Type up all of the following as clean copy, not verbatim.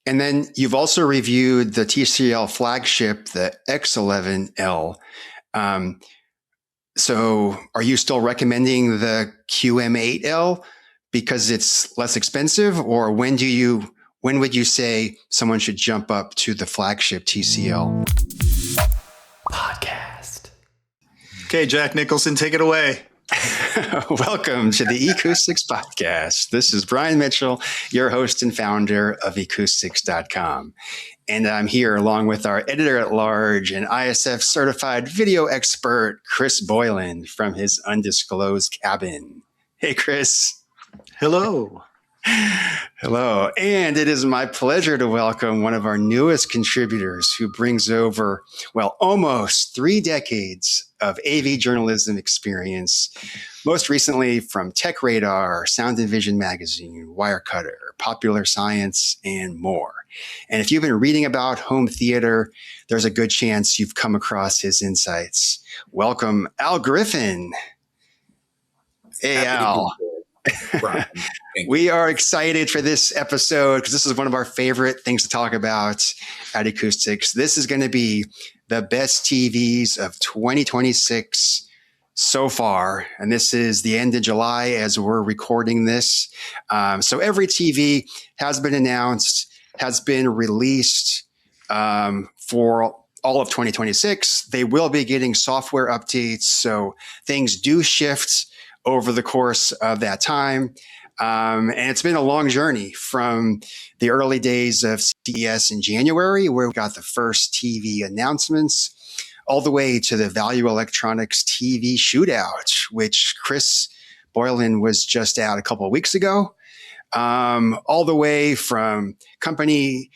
And then you've also reviewed the TCL flagship, the X11L. So are you still recommending the QM8L because it's less expensive, or when would you say someone should jump up to the flagship TCL podcast? Okay, Jack Nicholson, take it away. Welcome to the eCoustics podcast. This is Brian Mitchell, your host and founder of eCoustics.com. And I'm here along with our editor-at-large and ISF certified video expert, Chris Boylan, from his undisclosed cabin. Hey, Chris. Hello. Hello. And it is my pleasure to welcome one of our newest contributors who brings over, almost 3 decades of AV journalism experience, most recently from Tech Radar, Sound and Vision Magazine, Wirecutter, Popular Science, and more. And if you've been reading about home theater, there's a good chance you've come across his insights. Welcome, Al Griffin. Hey, Al. We are excited for this episode because this is one of our favorite things to talk about at eCoustics. This is going to be the best TVs of 2026 so far. And this is the end of July as we're recording this. So every TV has been announced, has been released for all of 2026. They will be getting software updates. So things do shift over the course of that time. And it's been a long journey from the early days of CES in January, where we got the first TV announcements, all the way to the Value Electronics TV shootout, which Chris Boylan was just out a couple of weeks ago, all the way from company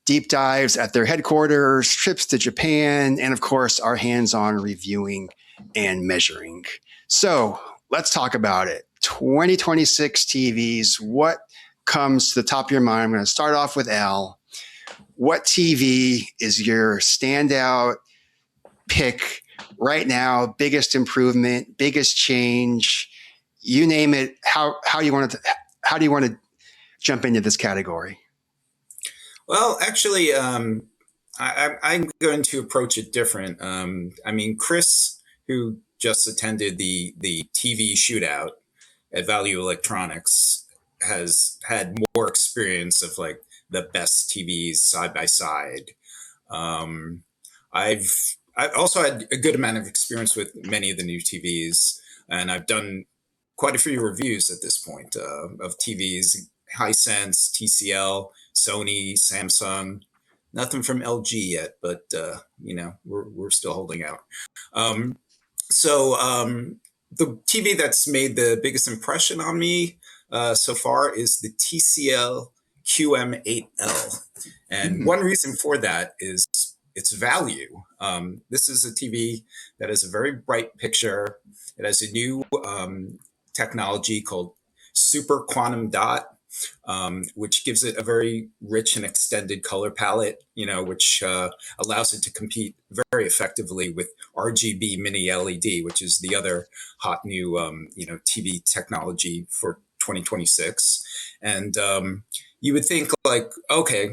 deep dives at their headquarters, trips to Japan, and of course, our hands-on reviewing and measuring. So let's talk about it. 2026 TVs, what comes to the top of your mind? I'm going to start off with Al. What TV is your standout pick right now? Biggest improvement, biggest change, you name it. How do you want to jump into this category? Well, actually, I'm going to approach it different. Chris, who just attended the TV shootout at Value Electronics, has had more experience of like the best TVs side by side. I've also had a good amount of experience with many of the new TVs, and I've done quite a few reviews at this point of TVs, Hisense, TCL, Sony, Samsung. Nothing from LG yet, but we're still holding out. So the TV that's made the biggest impression on me so far is the TCL QM8L. And one reason for that is its value. This is a TV that has a very bright picture. It has a new technology called super quantum dot, which gives it a very rich and extended color palette, which allows it to compete very effectively with RGB mini LED, which is the other hot new, TV technology for 2026. And you would think like, okay,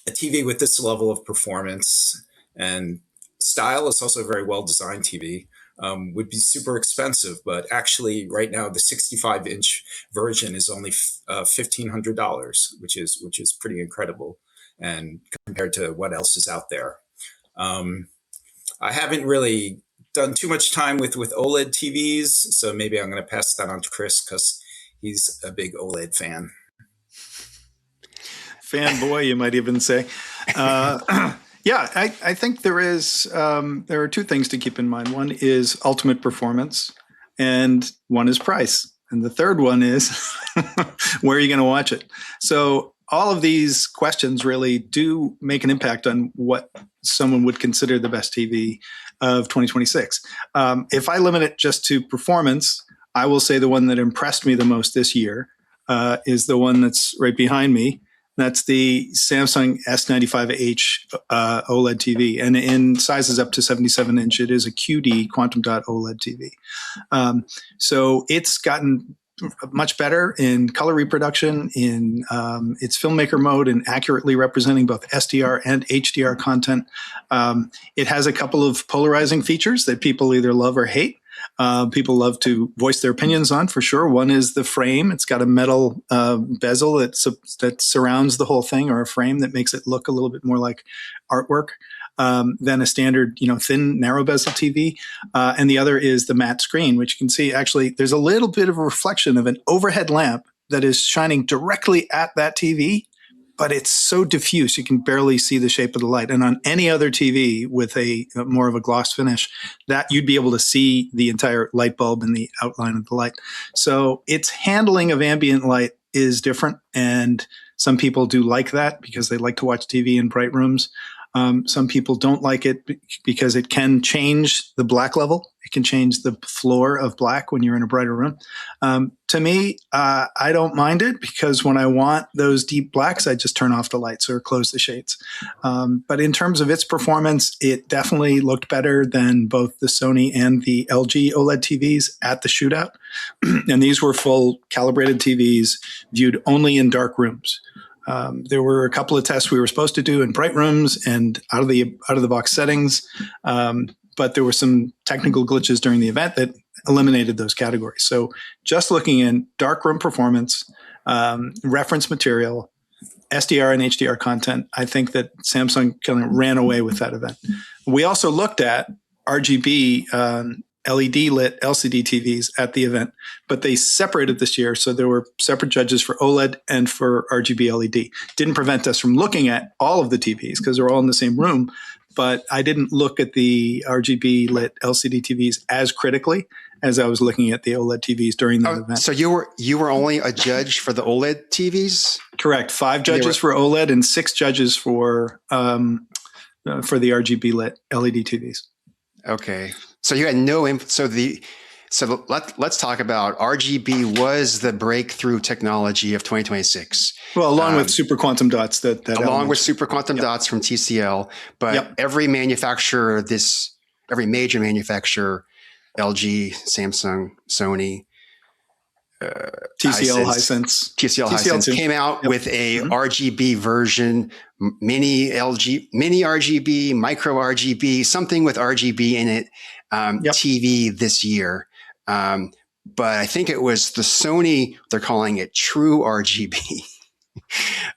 a TV with this level of performance and style, is also a very well-designed TV, would be super expensive, but actually right now the 65-inch version is only $1,500, which is pretty incredible, and compared to what else is out there. I haven't really done too much time with OLED TVs, so maybe I'm going to pass that on to Chris because he's a big OLED fan. Fanboy, you might even say. Yeah, I think there are 2 things to keep in mind. One is ultimate performance, and one is price. And the third one is where are you going to watch it? So all of these questions really do make an impact on what someone would consider the best TV of 2026. If I limit it just to performance, I will say the one that impressed me the most this year is the one that's right behind me. That's the Samsung S95H OLED TV. And in sizes up to 77 inch, it is a QD quantum dot OLED TV. So it's gotten much better in color reproduction, in its filmmaker mode, and accurately representing both SDR and HDR content. It has a couple of polarizing features that people either love or hate. People love to voice their opinions on, for sure. One is the frame. It's got a metal bezel that surrounds the whole thing, or a frame that makes it look a little bit more like artwork than a standard, thin, narrow bezel TV. And the other is the matte screen, which you can see actually there's a little bit of a reflection of an overhead lamp that is shining directly at that TV, but it's so diffuse you can barely see the shape of the light. And on any other TV with a more of a gloss finish, that you'd be able to see the entire light bulb and the outline of the light. So its handling of ambient light is different, and some people do like that because they like to watch TV in bright rooms. Some people don't like it because it can change the black level. It can change the floor of black when you're in a brighter room. To me, I don't mind it because when I want those deep blacks, I just turn off the lights or close the shades. But in terms of its performance, it definitely looked better than both the Sony and the LG OLED TVs at the shootout. And these were full calibrated TVs viewed only in dark rooms. There were a couple of tests we were supposed to do in bright rooms and out of the box settings, but there were some technical glitches during the event that eliminated those categories. So just looking in dark room performance, reference material, SDR and HDR content, I think that Samsung kind of ran away with that event. We also looked at RGB LED lit LCD TVs at the event, but they separated this year. So there were separate judges for OLED and for RGB LED. Didn't prevent us from looking at all of the TVs because they're all in the same room. But I didn't look at the RGB lit LCD TVs as critically as I was looking at the OLED TVs during that event. So you were only a judge for the OLED TVs? Correct. 5 judges for OLED and 6 judges for the RGB lit LED TVs. Okay. So you had no so let's talk about RGB was the breakthrough technology of 2026. Well, along with super quantum dots along with super quantum dots from TCL, but every major manufacturer, LG, Samsung, Sony, TCL, Hisense came out with a RGB version, mini RGB, micro RGB, something with RGB in it, TV this year. But I think it was the Sony, they're calling it True RGB,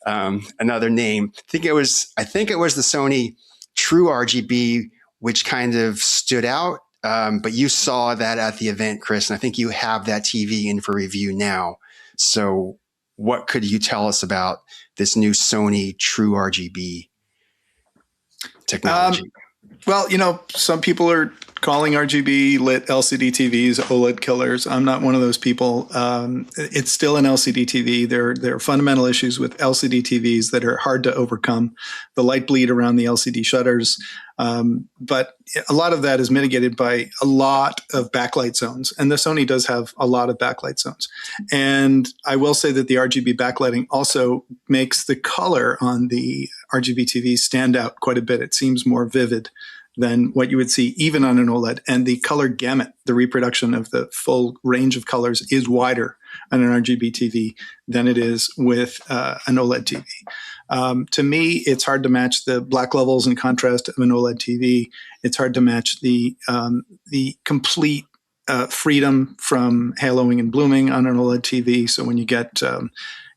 another name. I think it was the Sony True RGB, which kind of stood out. But you saw that at the event, Chris, and I think you have that TV in for review now. So what could you tell us about this new Sony True RGB technology? Well, some people are calling RGB lit LCD TVs OLED killers. I'm not one of those people. It's still an LCD TV. There are fundamental issues with LCD TVs that are hard to overcome. The light bleed around the LCD shutters. But a lot of that is mitigated by a lot of backlight zones. And the Sony does have a lot of backlight zones. And I will say that the RGB backlighting also makes the color on the RGB TV stand out quite a bit. It seems more vivid than what you would see even on an OLED. And the color gamut, the reproduction of the full range of colors, is wider on an RGB TV than it is with an OLED TV. To me, it's hard to match the black levels and contrast of an OLED TV. It's hard to match the complete freedom from haloing and blooming on an OLED TV. So when you get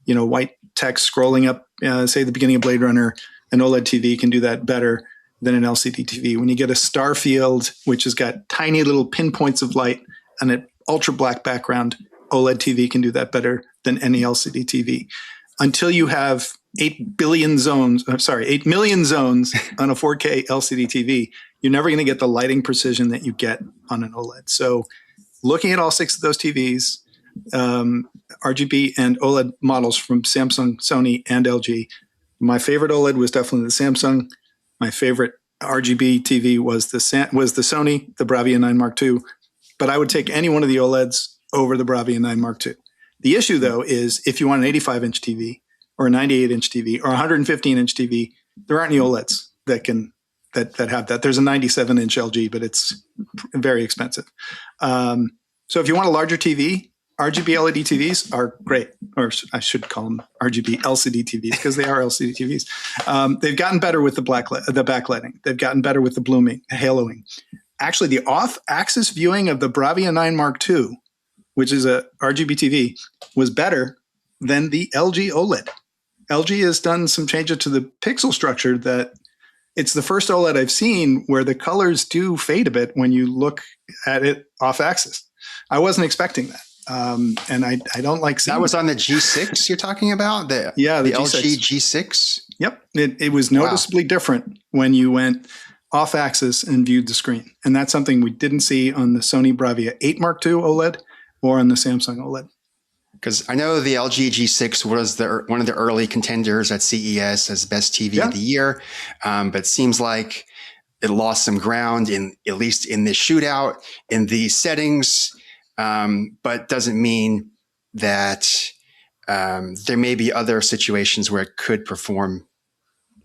white text scrolling up, say the beginning of Blade Runner, an OLED TV can do that better than an LCD TV. When you get a star field, which has got tiny little pinpoints of light and an ultra black background, OLED TV can do that better than any LCD TV. Until you have 8 million zones on a 4K LCD TV, you're never going to get the lighting precision that you get on an OLED. So looking at all 6 of those TVs, RGB and OLED models from Samsung, Sony, and LG, my favorite OLED was definitely the Samsung. My favorite RGB TV was the Sony, the Bravia 9 Mark II, but I would take any one of the OLEDs over the Bravia 9 Mark II. The issue, though, is if you want an 85-inch TV or a 98-inch TV or a 115-inch TV, there aren't any OLEDs that have that. There's a 97-inch LG, but it's very expensive. So if you want a larger TV, RGB LED TVs are great, or I should call them RGB LCD TVs because they are LCD TVs. They've gotten better with the backlighting. They've gotten better with the blooming, haloing. Actually, the off-axis viewing of the Bravia 9 Mark II, which is a RGB TV, was better than the LG OLED. LG has done some changes to the pixel structure that it's the first OLED I've seen where the colors do fade a bit when you look at it off-axis. I wasn't expecting that. And I don't like seeing that. Was on the G6 you're talking about? The G6. LG G6? Yep. It was noticeably different when you went off axis and viewed the screen. And that's something we didn't see on the Sony Bravia 8 Mark II OLED or on the Samsung OLED. Because I know the LG G6 was one of the early contenders at CES as best TV of the year. But it seems like it lost some ground at least in the shootout, in the settings. But doesn't mean that there may be other situations where it could perform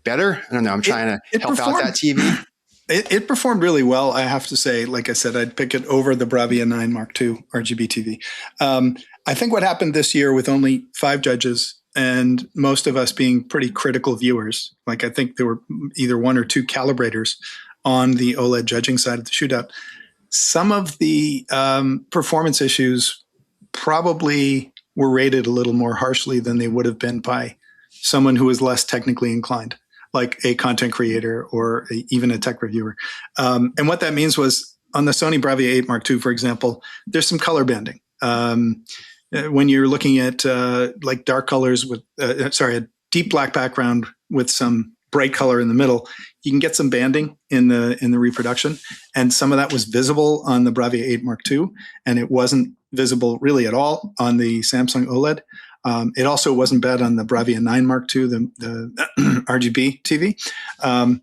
better. I don't know. I'm trying to help out that TV. It performed really well, I have to say. Like I said, I'd pick it over the Bravia 9 Mark II RGB TV. I think what happened this year with only 5 judges and most of us being pretty critical viewers, like I think there were either 1 or 2 calibrators on the OLED judging side of the shootout. Some of the performance issues probably were rated a little more harshly than they would have been by someone who is less technically inclined, like a content creator or even a tech reviewer. And what that means was on the Sony Bravia 8 Mark II, for example, there's some color banding. When you're looking at like dark colors with, a deep black background with some bright color in the middle, you can get some banding in the reproduction. And some of that was visible on the Bravia 8 Mark II, and it wasn't visible really at all on the Samsung OLED. It also wasn't bad on the Bravia 9 Mark II, the RGB TV.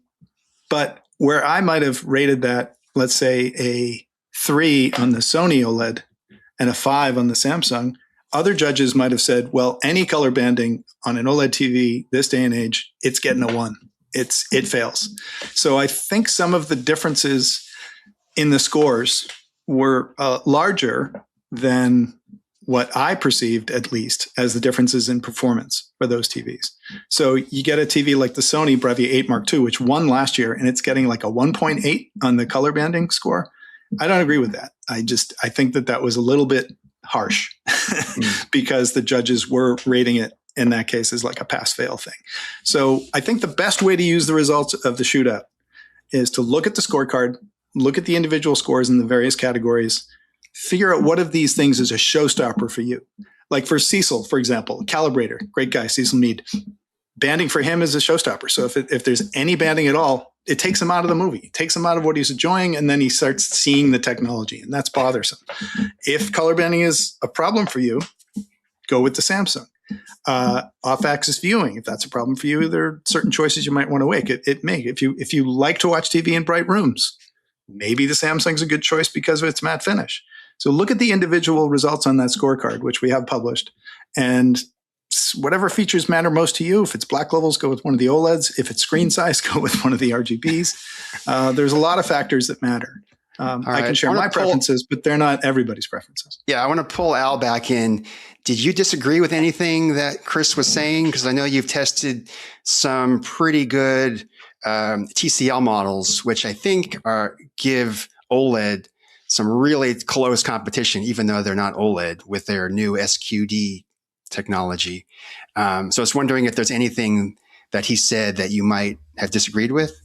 But where I might have rated that, let's say a 3 on the Sony OLED and a 5 on the Samsung, other judges might have said, well, any color banding on an OLED TV this day and age, it's getting a 1. It fails. So I think some of the differences in the scores were larger than what I perceived, at least, as the differences in performance for those TVs. So you get a TV like the Sony Bravia 8 Mark II, which won last year, and it's getting like a 1.8 on the color banding score. I don't agree with that. I think that was a little bit harsh because the judges were rating it in that case as like a pass-fail thing. So I think the best way to use the results of the shootout is to look at the scorecard, look at the individual scores in the various categories, figure out what of these things is a showstopper for you. Like for Cecil, for example, calibrator, great guy, Cecil Mead. Banding for him is a showstopper. So if there's any banding at all, it takes him out of the movie. It takes him out of what he's enjoying, and then he starts seeing the technology, and that's bothersome. If color banding is a problem for you, go with the Samsung. Off-axis viewing, if that's a problem for you, there are certain choices you might want to make. It may. If you like to watch TV in bright rooms, maybe the Samsung's a good choice because of its matte finish. So look at the individual results on that scorecard, which we have published, and whatever features matter most to you. If it's black levels, go with one of the OLEDs. If it's screen size, go with one of the RGBs. There's a lot of factors that matter. I can share my preferences, but they're not everybody's preferences. Yeah, I want to pull Al back in. Did you disagree with anything that Chris was saying? Because I know you've tested some pretty good TCL models, which I think give OLED some really close competition, even though they're not OLED, with their new SQD technology. So I was wondering if there's anything that he said that you might have disagreed with.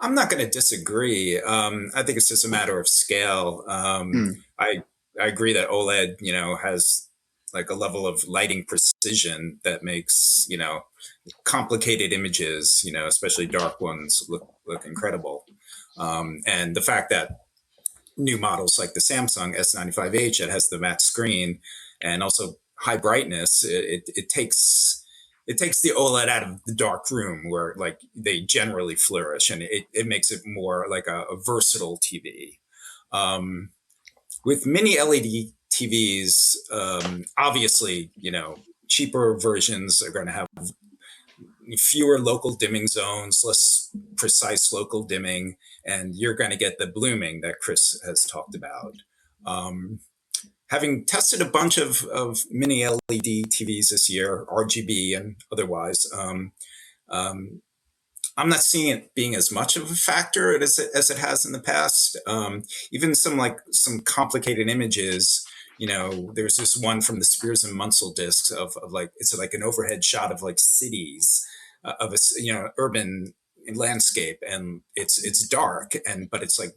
I'm not going to disagree. I think it's just a matter of scale. I agree that OLED, has like a level of lighting precision that makes, complicated images, especially dark ones look incredible. And the fact that new models like the Samsung S95H that has the matte screen and also high brightness, it takes the OLED out of the dark room where like they generally flourish, and it makes it more like a versatile TV. With mini LED TVs, obviously, cheaper versions are going to have fewer local dimming zones, less precise local dimming, and you're going to get the blooming that Chris has talked about. having tested a bunch of mini LED TVs this year, RGB and otherwise, I'm not seeing it being as much of a factor as it has in the past. Even some complicated images. There's this one from the Spears and Munsell discs of like, it's like an overhead shot of like cities of a urban landscape, and it's dark, but it's like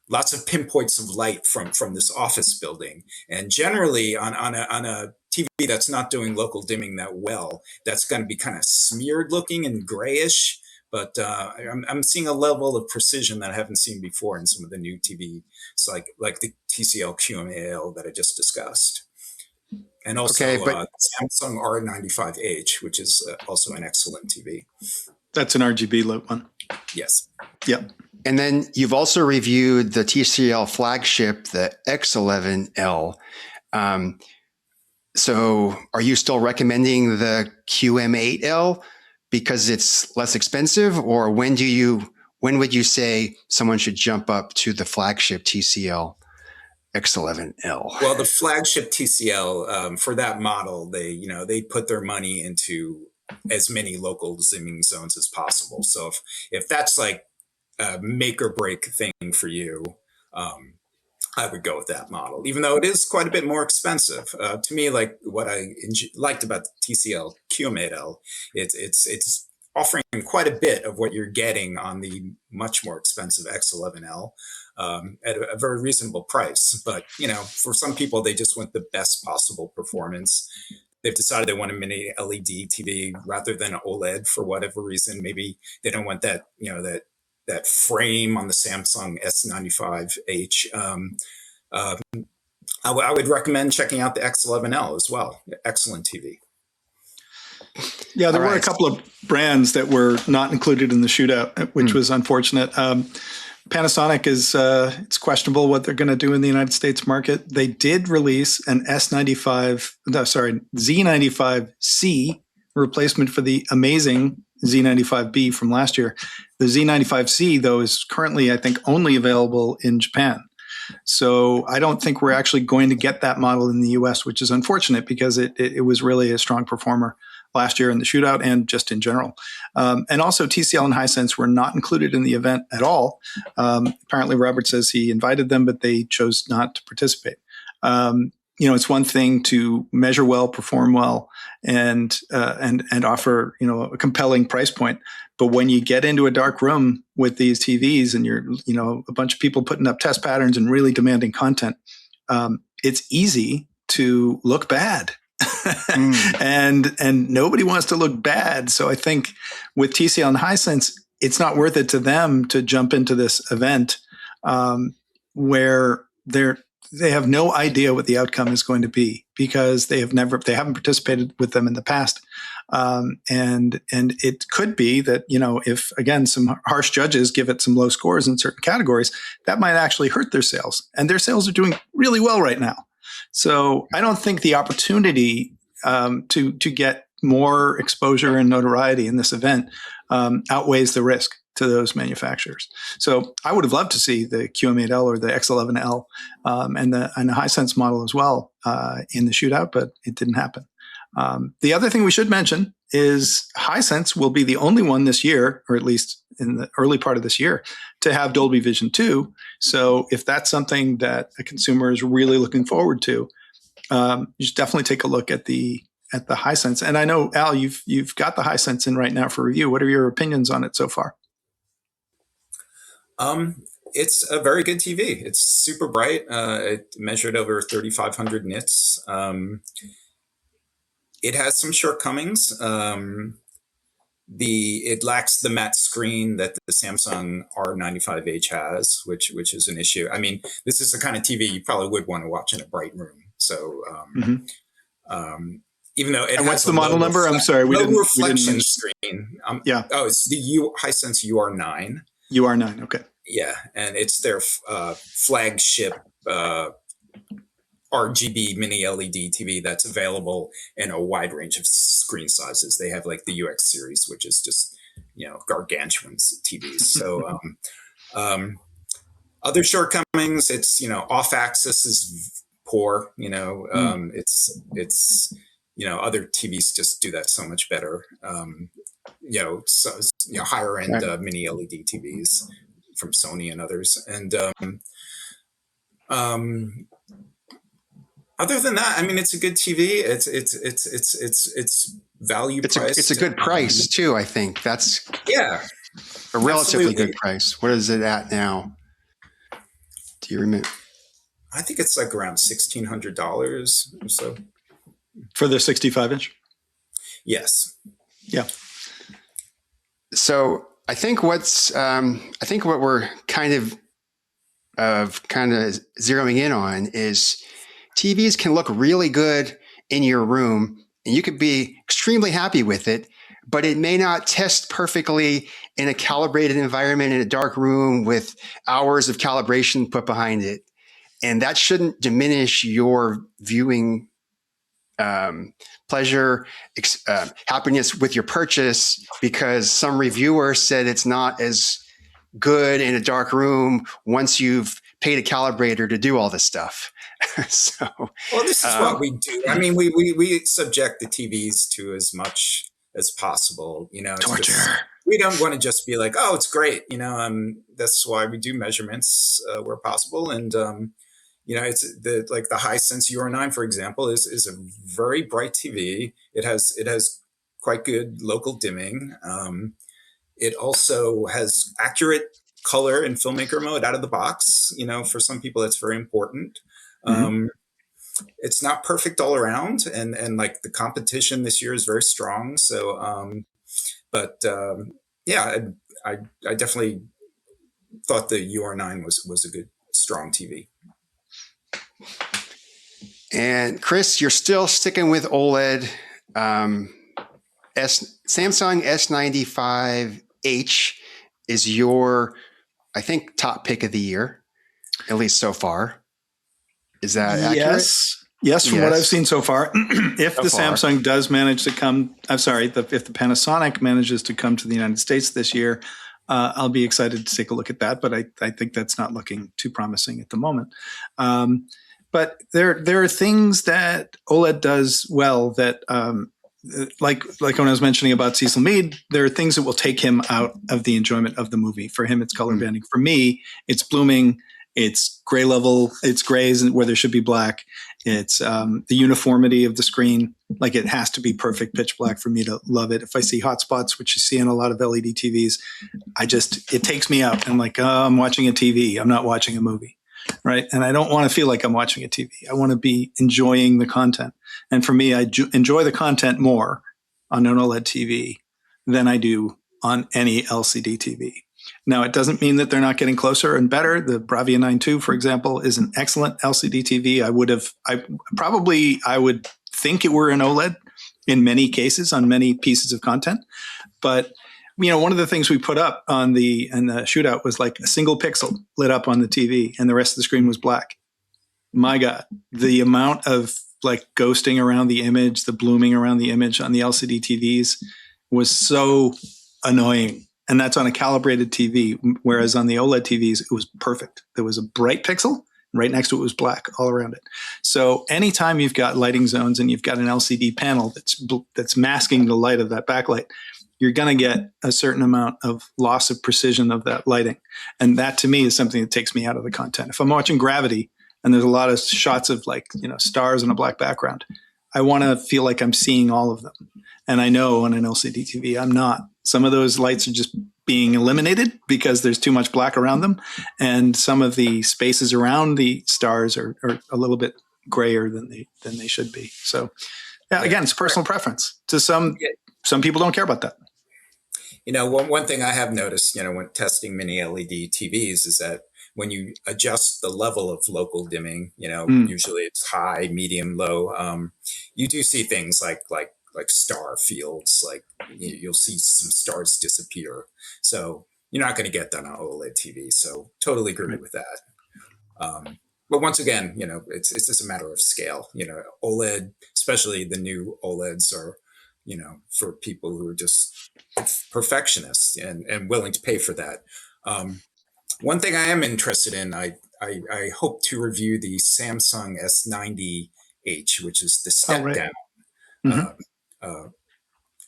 lots of pinpoints of light from this office building. And generally on a TV that's not doing local dimming that well, that's going to be kind of smeared looking and grayish. But I'm seeing a level of precision that I haven't seen before in some of the new TV, like the TCL QMAL that I just discussed. And also Samsung R95H, which is also an excellent TV. That's an RGB lit one. Yes. Yep. And then you've also reviewed the TCL flagship, the X11L. So are you still recommending the QM8L because it's less expensive, or when would you say someone should jump up to the flagship TCL X11L? Well, the flagship TCL, for that model, they put their money into as many local zooming zones as possible. So if that's like a make or break thing for you, I would go with that model, even though it is quite a bit more expensive. To me, like what I liked about the TCL QM8L, it's offering quite a bit of what you're getting on the much more expensive X11L at a very reasonable price. But for some people, they just want the best possible performance. They've decided they want a mini LED TV rather than an OLED for whatever reason. Maybe they don't want that that frame on the Samsung S95H. I would recommend checking out the X11L as well. Excellent TV. Yeah, there were a couple of brands that were not included in the shootout, which was unfortunate. Panasonic it's questionable what they're going to do in the United States market. They did release an Z95C replacement for the amazing Z95B from last year. The Z95C, though, is currently, I think, only available in Japan. So I don't think we're actually going to get that model in the US, which is unfortunate because it was really a strong performer last year in the shootout and just in general. And also TCL and Hisense were not included in the event at all. Apparently Robert says he invited them, but they chose not to participate. It's one thing to measure well, perform well, and offer, a compelling price point. But when you get into a dark room with these TVs and you're, a bunch of people putting up test patterns and really demanding content, it's easy to look bad. And nobody wants to look bad. So I think with TCL and Hisense, it's not worth it to them to jump into this event where they have no idea what the outcome is going to be because they haven't participated with them in the past. And it could be that, if again, some harsh judges give it some low scores in certain categories, that might actually hurt their sales, and their sales are doing really well right now. So I don't think the opportunity to get more exposure and notoriety in this event outweighs the risk to those manufacturers. So I would have loved to see the QM8L or the X11L and the Hisense model as well in the shootout, but it didn't happen. The other thing we should mention is Hisense will be the only one this year, or at least in the early part of this year, to have Dolby Vision 2. So if that's something that a consumer is really looking forward to, you should definitely take a look at the Hisense. And I know, Al, you've got the Hisense in right now for review. What are your opinions on it so far? It's a very good TV. It's super bright. It measured over 3,500 nits. It has some shortcomings. It lacks the matte screen that the Samsung R95H has, which is an issue. I mean, this is the kind of TV you probably would want to watch in a bright room. So, even though it and has what's the model number? I'm sorry, we didn't reflection screen. Yeah. Oh, it's the Hisense UR9. UR9. Okay. Yeah, and it's their flagship RGB mini LED TV that's available in a wide range of screen sizes. They have like the UX series, which is just gargantuan TVs. So other shortcomings, it's off axis is poor. It's other TVs just do that so much better. Higher end mini LED TVs from Sony and others, and other than that, I mean, it's a good TV. It's value priced. It's a good price too. I think that's a relatively good price. What is it at now? Do you remember? I think it's like around $1,600 or so for the 65-inch. Yes. Yeah. So I think what we're kind of zeroing in on is TVs can look really good in your room and you could be extremely happy with it, but it may not test perfectly in a calibrated environment in a dark room with hours of calibration put behind it. And that shouldn't diminish your viewing pleasure, happiness with your purchase, because some reviewer said it's not as good in a dark room once you've paid a calibrator to do all this stuff. Well, this is what we do. I mean, we subject the TVs to as much as possible. Torture. We don't want to just be like, oh, it's great. That's why we do measurements where possible. And it's the Hisense UR9, for example, is a very bright TV. It has quite good local dimming. It also has accurate color in filmmaker mode out of the box. For some people, that's very important. Mm-hmm. It's not perfect all around, and like the competition this year is very strong. So, I definitely thought the UR9 was a good, strong TV. And Chris, you're still sticking with OLED. Samsung S95H is your, I think, top pick of the year, at least so far. Is that accurate? Yes, from what I've seen so far. If the Samsung does manage to come, if the Panasonic manages to come to the United States this year, I'll be excited to take a look at that. But I think that's not looking too promising at the moment. But there are things that OLED does well that, like when I was mentioning about Cecil Mead, there are things that will take him out of the enjoyment of the movie. For him, it's color banding. For me, it's blooming. It's gray level. It's grays where there should be black. It's the uniformity of the screen. Like it has to be perfect pitch black for me to love it. If I see hot spots, which you see in a lot of LED TVs, it takes me out. I'm like, oh, I'm watching a TV. I'm not watching a movie. Right. And I don't want to feel like I'm watching a TV. I want to be enjoying the content. And for me, I enjoy the content more on an OLED TV than I do on any LCD TV. Now, it doesn't mean that they're not getting closer and better. The Bravia 9 II, for example, is an excellent LCD TV. I would think it were an OLED in many cases on many pieces of content. But, one of the things we put up in the shootout was like a single pixel lit up on the TV and the rest of the screen was black. My God, the amount of like ghosting around the image, the blooming around the image on the LCD TVs was so annoying. And that's on a calibrated TV, whereas on the OLED TVs, it was perfect. There was a bright pixel. Right next to it was black all around it. So anytime you've got lighting zones and you've got an LCD panel that's masking the light of that backlight, you're going to get a certain amount of loss of precision of that lighting. And that to me is something that takes me out of the content. If I'm watching Gravity and there's a lot of shots of stars in a black background, I want to feel like I'm seeing all of them. And I know on an LCD TV, I'm not. Some of those lights are just being eliminated because there's too much black around them. And some of the spaces around the stars are a little bit grayer than they should be. So again, it's personal preference. To some people don't care about that. One thing I have noticed, when testing mini LED TVs is that when you adjust the level of local dimming, usually it's high, medium, low, you do see things like star fields, like you'll see some stars disappear. So you're not going to get that on OLED TV. So totally agree with that. But once again, it's just a matter of scale. OLED, especially the new OLEDs are, for people who are just perfectionists and willing to pay for that. One thing I am interested in, I I hope to review the Samsung S90H, which is the step down uh,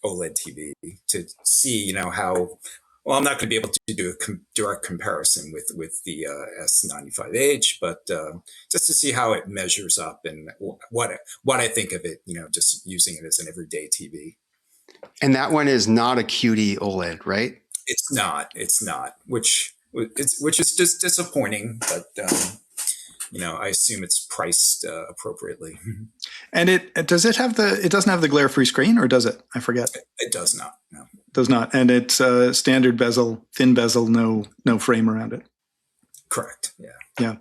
OLED TV, to see, how well. I'm not going to be able to do a direct comparison with the S95H, but just to see how it measures up and what I think of it. Just using it as an everyday TV. And that one is not a QD-OLED, right? It's not. Which is just disappointing, but I assume it's priced appropriately. And it doesn't have the glare-free screen, or does it? I forget. It does not. No, it does not. And it's standard bezel, thin bezel, no frame around it. Correct. Yeah. Yeah.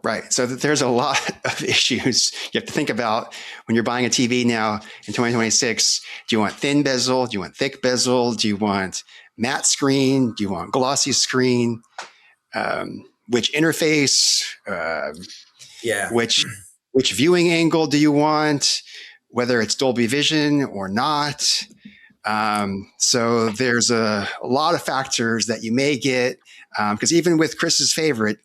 Right. So there's a lot of issues you have to think about when you're buying a TV now in 2026. Do you want thin bezel? Do you want thick bezel? Do you want matte screen? Do you want glossy screen? Which interface? Which viewing angle do you want? Whether it's Dolby Vision or not. So there's a lot of factors that you may get, because even with Chris's favorite,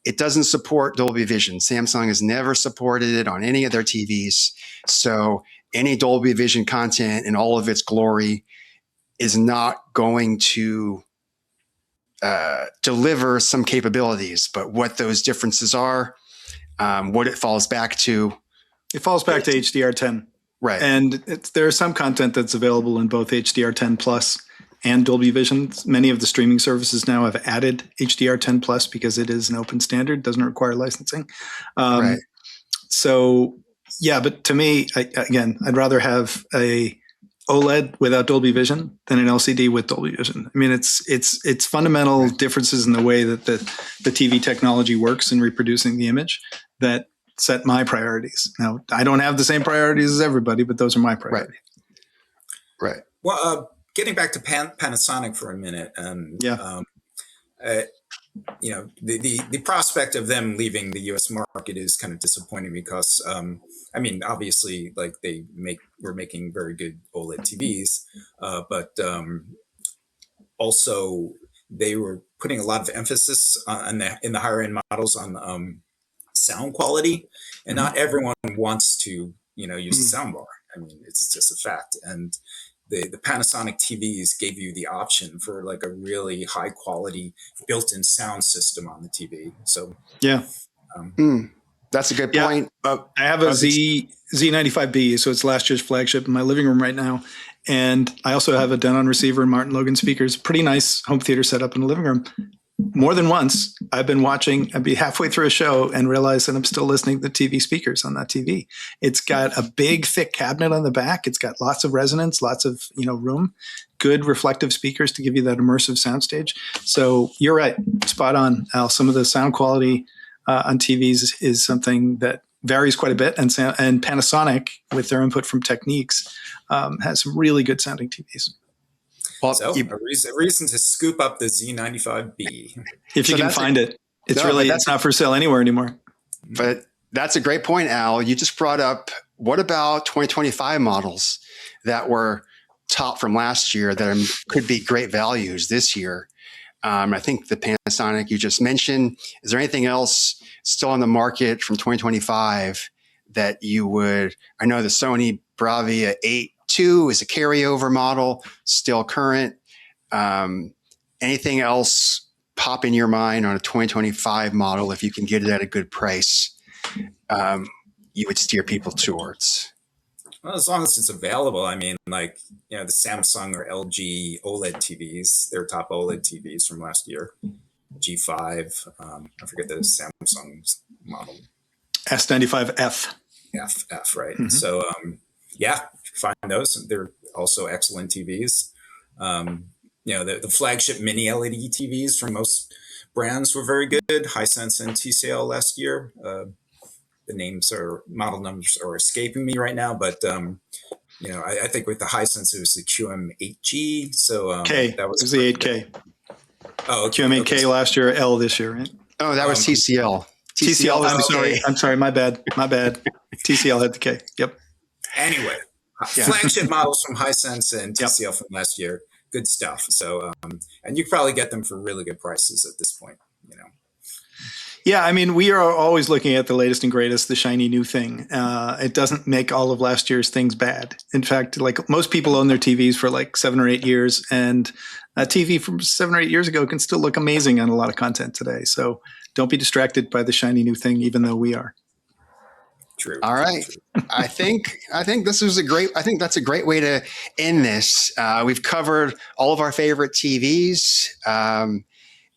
it doesn't support Dolby Vision. Samsung has never supported it on any of their TVs. So any Dolby Vision content in all of its glory is not going to deliver some capabilities. But what those differences are, what it falls back to. It falls back to HDR10. Right. And there's some content that's available in both HDR10 Plus and Dolby Vision. Many of the streaming services now have added HDR10 Plus because it is an open standard, doesn't require licensing. Right. So, yeah, but to me, I'd rather have a OLED without Dolby Vision than an LCD with Dolby Vision. I mean, it's fundamental differences in the way that the TV technology works in reproducing the image that set my priorities. Now, I don't have the same priorities as everybody, but those are my priorities. Right. Well, getting back to Panasonic for a minute, the prospect of them leaving the U.S. market is kind of disappointing because, obviously, like we're making very good OLED TVs, but also they were putting a lot of emphasis in the higher end models on sound quality, and not everyone wants to use a soundbar. I mean, it's just a fact, and the Panasonic TVs gave you the option for like a really high quality built-in sound system on the TV. So yeah, that's a good point. I have a Z95B, so it's last year's flagship in my living room right now. And I also have a Denon receiver and Martin Logan speakers. Pretty nice home theater setup in the living room. More than once, I'd be halfway through a show and realize that I'm still listening to the TV speakers on that TV. It's got a big, thick cabinet on the back. It's got lots of resonance, lots of room, good reflective speakers to give you that immersive soundstage. So you're right, spot on, Al. Some of the sound quality on TVs is something that varies quite a bit, and Panasonic, with their input from Techniques, has some really good sounding TVs. Well, so a reason to scoop up the Z95B. If you can find it. It's not for sale anywhere anymore. But that's a great point, Al. You just brought up, what about 2025 models that were top from last year that could be great values this year? I think the Panasonic you just mentioned. Is there anything else still on the market from 2025 that you would? I know the Sony Bravia 8 II is a carryover model, still current. Anything else pop in your mind on a 2025 model, if you can get it at a good price, you would steer people towards? Well, as long as it's available. I mean, the Samsung or LG OLED TVs, their top OLED TVs from last year, G5. I forget the Samsung model. S95F. F, right? Mm-hmm. So, find those. They're also excellent TVs. The flagship mini LED TVs from most brands were very good. Hisense and TCL last year. The model numbers are escaping me right now, but I think with the Hisense it was the QM8G. So that was the 8K. Oh, okay. QM8K last year, L this year, right? Oh, that was TCL. TCL. I'm sorry. My bad. TCL had the K. Yep. Anyway, flagship models from Hisense and TCL from last year. Good stuff. So, and you can probably get them for really good prices at this point. Yeah, I mean, we are always looking at the latest and greatest, the shiny new thing. It doesn't make all of last year's things bad. In fact, like most people own their TVs for like 7 or 8 years, and a TV from 7 or 8 years ago can still look amazing on a lot of content today. So don't be distracted by the shiny new thing, even though we are. True. All right. I think this was I think that's a great way to end this. We've covered all of our favorite TVs.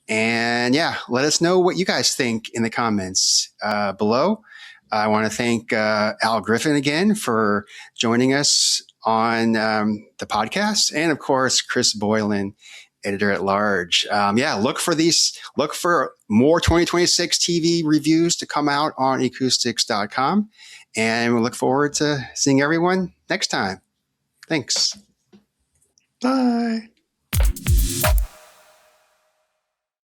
And yeah, let us know what you guys think in the comments below. I want to thank Al Griffin again for joining us on the podcast. And of course, Chris Boylan, editor at large. Look for more 2026 TV reviews to come out on eCoustics.com. And we look forward to seeing everyone next time. Thanks. Bye.